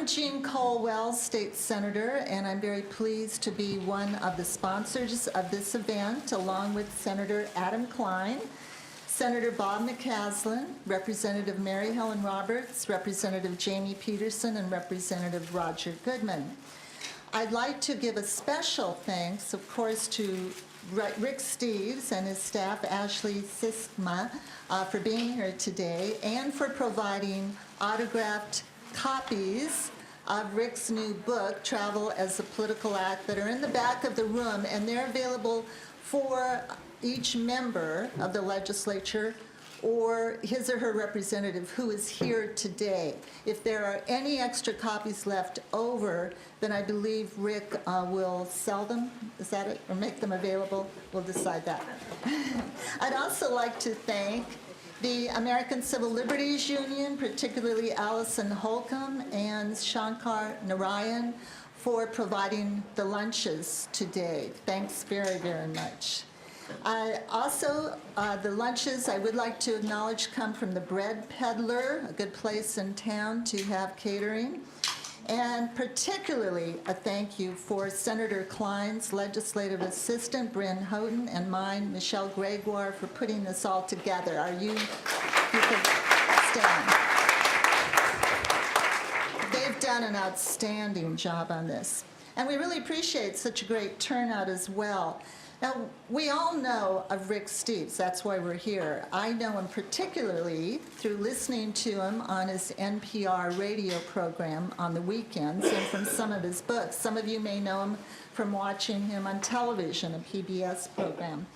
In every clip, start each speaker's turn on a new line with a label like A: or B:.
A: I'm Jean Colwell, State Senator, and I'm very pleased to be one of the sponsors of this event, along with Senator Adam Klein, Senator Bob McCaslin, Representative Mary Helen Roberts, Representative Jamie Peterson, and Representative Roger Goodman. I'd like to give a special thanks, of course, to Rick Steves and his staff, Ashley Siskma, for being here today and for providing autographed copies of Rick's new book, Travel as a Political Act, that are in the back of the room, and they're available for each member of the legislature or his or her representative who is here today. If there are any extra copies left over, then I believe Rick will sell them, is that it? Or make them available? We'll decide that. I'd also like to thank the American Civil Liberties Union, particularly Allison Holcomb and Shankar Narayan, for providing the lunches today. Thanks very, very much. Also, the lunches I would like to acknowledge come from the Bread Peddler, a good place in town to have catering. And particularly a thank you for Senator Klein's legislative assistant, Bryn Houghton, and mine, Michelle Gregoire, for putting this all together. You can stand. They've done an outstanding job on this. And we really appreciate such a great turnout as well. Now, we all know of Rick Steves. That's why we're here. I know him particularly through listening to him on his NPR radio program on the weekends and from some of his books. Some of you may know him from watching him on television, a PBS program.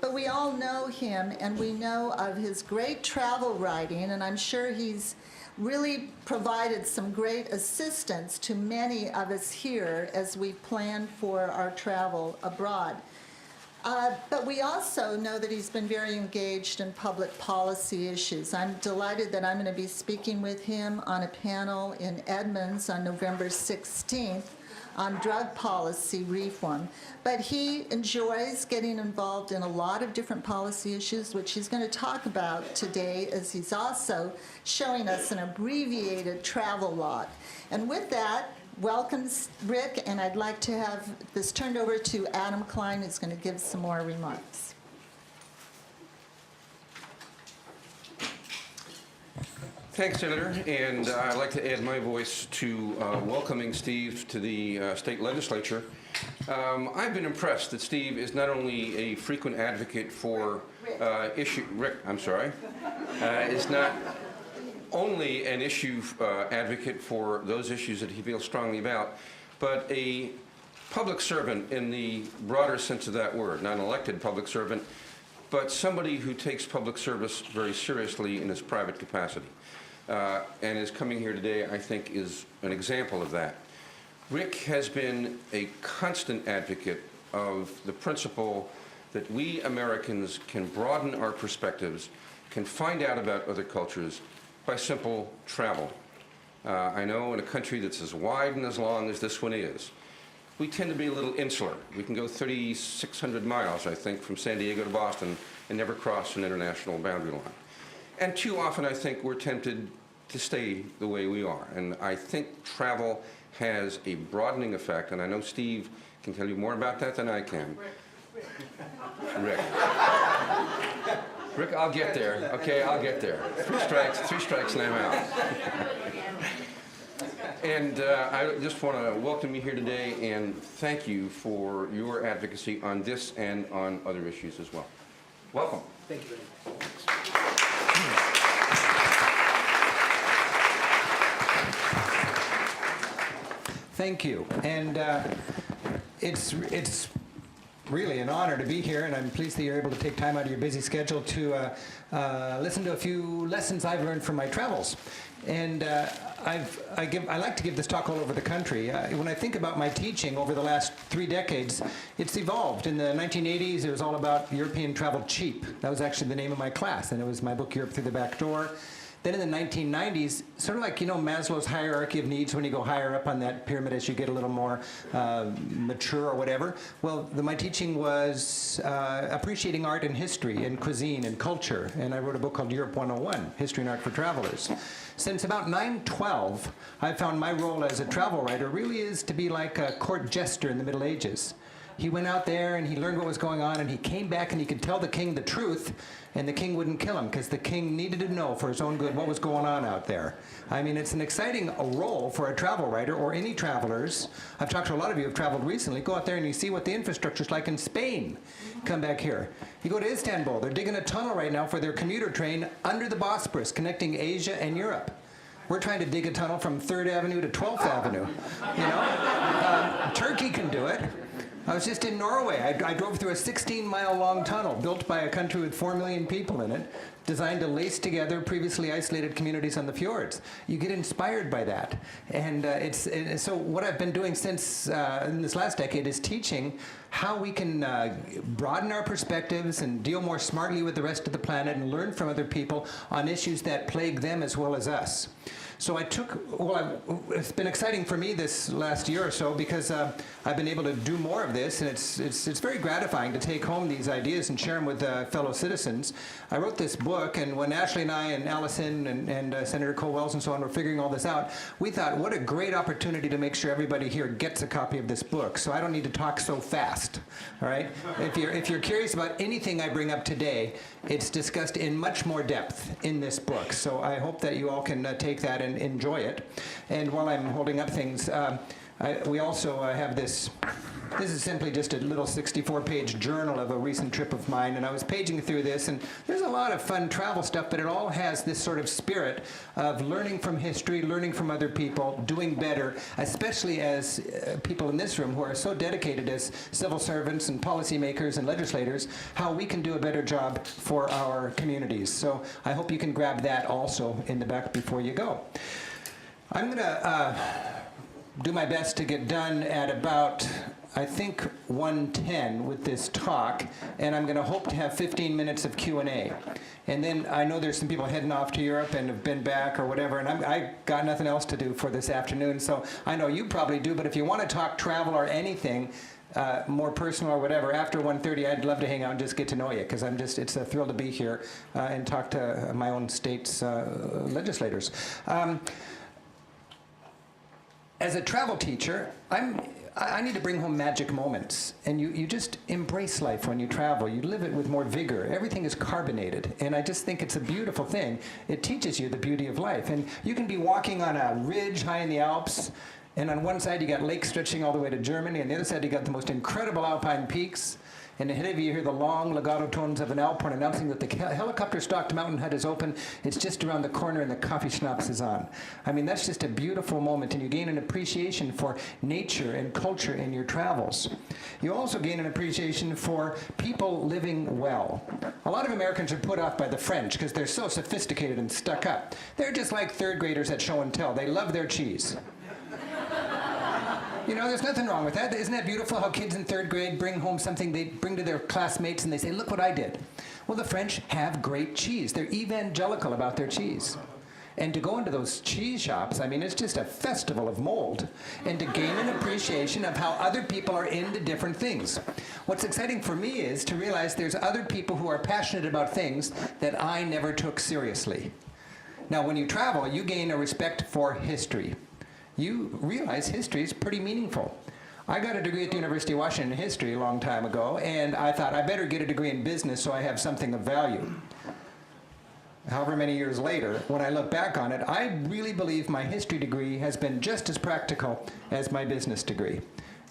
A: But we all know him, and we know of his great travel writing, and I'm sure he's really provided some great assistance to many of us here as we plan for our travel abroad. But we also know that he's been very engaged in public policy issues. I'm delighted that I'm going to be speaking with him on a panel in Edmonds on November 16th on drug policy reform. But he enjoys getting involved in a lot of different policy issues, which he's going to talk about today, as he's also showing us an abbreviated travel log. And with that, welcome, Rick, and I'd like to have this turned over to Adam Klein, who's going to give some more remarks.
B: Thanks, Senator, and I'd like to add my voice to welcoming Steve to the state legislature. I've been impressed that Steve is not only a frequent advocate for is not only an issue advocate for those issues that he feels strongly about, but a public servant in the broader sense of that word, not an elected public servant, but somebody who takes public service very seriously in his private capacity. And is coming here today, I think, is an example of that. Rick has been a constant advocate of the principle that we Americans can broaden our perspectives, can find out about other cultures by simple travel. I know in a country that's as wide and as long as this one is, we tend to be a little insular. We can go 3,600 miles, I think, from San Diego to Boston and never cross an international boundary line. And too often, I think, we're tempted to stay the way we are. And I think travel has a broadening effect, and I know Steve can tell you more about that than I can. Rick, I'll get there. Okay, I'll get there. Three strikes and I'm out. And I just want to welcome you here today and thank you for your advocacy on this and on other issues as well. Welcome.
C: Thank you very much. Thank you. And it's really an honor to be here, and I'm pleased that you're able to take time out of your busy schedule to listen to a few lessons I've learned from my travels. And I like to give this talk all over the country. When I think about my teaching over the last 3 decades, it's evolved. In the 1980s, it was all about European travel cheap. That was actually the name of my class, and it was my book, Europe Through the Back Door. Then in the 1990s, sort of like, you know, Maslow's hierarchy of needs, when you go higher up on that pyramid as you get a little more mature or whatever. Well, my teaching was appreciating art and history and cuisine and culture. And I wrote a book called Europe 101, History and Art for Travelers. Since about 9/12, I found my role as a travel writer really is to be like a court jester in the Middle Ages. He went out there and he learned what was going on, and he came back and he could tell the king the truth, and the king wouldn't kill him because the king needed to know for his own good what was going on out there. I mean, it's an exciting role for a travel writer or any travelers. I've talked to a lot of you who have traveled recently. Go out there and you see what the infrastructure's like in Spain. Come back here. You go to Istanbul. They're digging a tunnel right now for their commuter train under the Bosporus, connecting Asia and Europe. We're trying to dig a tunnel from 3rd Avenue to 12th Avenue. You know, Turkey can do it. I was just in Norway. I drove through a 16-mile-long tunnel built by a country with 4 million people in it, designed to lace together previously isolated communities on the fjords. You get inspired by that. And so what I've been doing since in this last decade is teaching how we can broaden our perspectives and deal more smartly with the rest of the planet and learn from other people on issues that plague them as well as us. So it's been exciting for me this last year or so because I've been able to do more of this, and it's very gratifying to take home these ideas and share them with fellow citizens. I wrote this book, and when Ashley and I and Allison and Senator Cole Wells and so on were figuring all this out, we thought, what a great opportunity to make sure everybody here gets a copy of this book, so I don't need to talk so fast, all right? If you're curious about anything I bring up today, it's discussed in much more depth in this book, so I hope that you all can take that and enjoy it. And while I'm holding up things, we also have this. This is simply just a little 64-page journal of a recent trip of mine, and I was paging through this, and there's a lot of fun travel stuff, but it all has this sort of spirit of learning from history, learning from other people, doing better, especially as people in this room who are so dedicated as civil servants and policymakers and legislators, how we can do a better job for our communities. So I hope you can grab that also in the back before you go. I'm going to do my best to get done at about, I think, 1:10 with this talk, and I'm going to hope to have 15 minutes of Q&A. And then I know there's some people heading off to Europe and have been back or whatever, and I got nothing else to do for this afternoon, so I know you probably do, but if you want to talk travel or anything, more personal or whatever, after 1:30, I'd love to hang out and just get to know you, because it's a thrill to be here and talk to my own state's legislators. As a travel teacher, I need to bring home magic moments, and you just embrace life when you travel. You live it with more vigor. Everything is carbonated, and I just think it's a beautiful thing. It teaches you the beauty of life, and you can be walking on a ridge high in the Alps, and on one side you got lakes stretching all the way to Germany, and the other side you got the most incredible alpine peaks. And ahead of you, you hear the long legato tones of an Alphorn announcing that the helicopter-stocked mountain hut is open. It's just around the corner and the coffee schnapps is on. I mean, that's just a beautiful moment, and you gain an appreciation for nature and culture in your travels. You also gain an appreciation for people living well. A lot of Americans are put off by the French because they're so sophisticated and stuck up. They're just like third graders at show and tell. They love their cheese. You know, there's nothing wrong with that. Isn't that beautiful how kids in 3rd grade bring home something they bring to their classmates and they say, look what I did. Well, the French have great cheese. They're evangelical about their cheese. And to go into those cheese shops, I mean, it's just a festival of mold. And to gain an appreciation of how other people are into different things. What's exciting for me is to realize there's other people who are passionate about things that I never took seriously. Now, when you travel, you gain a respect for history. You realize history is pretty meaningful. I got a degree at the University of Washington in history a long time ago, and I thought I better get a degree in business so I have something of value. However many years later, when I look back on it, I really believe my history degree has been just as practical as my business degree.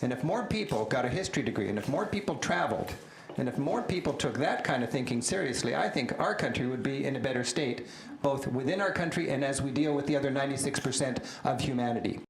C: And if more people got a history degree, and if more people traveled, and if more people took that kind of thinking seriously, I think our country would be in a better state, both within our country and as we deal with the other 96% of humanity.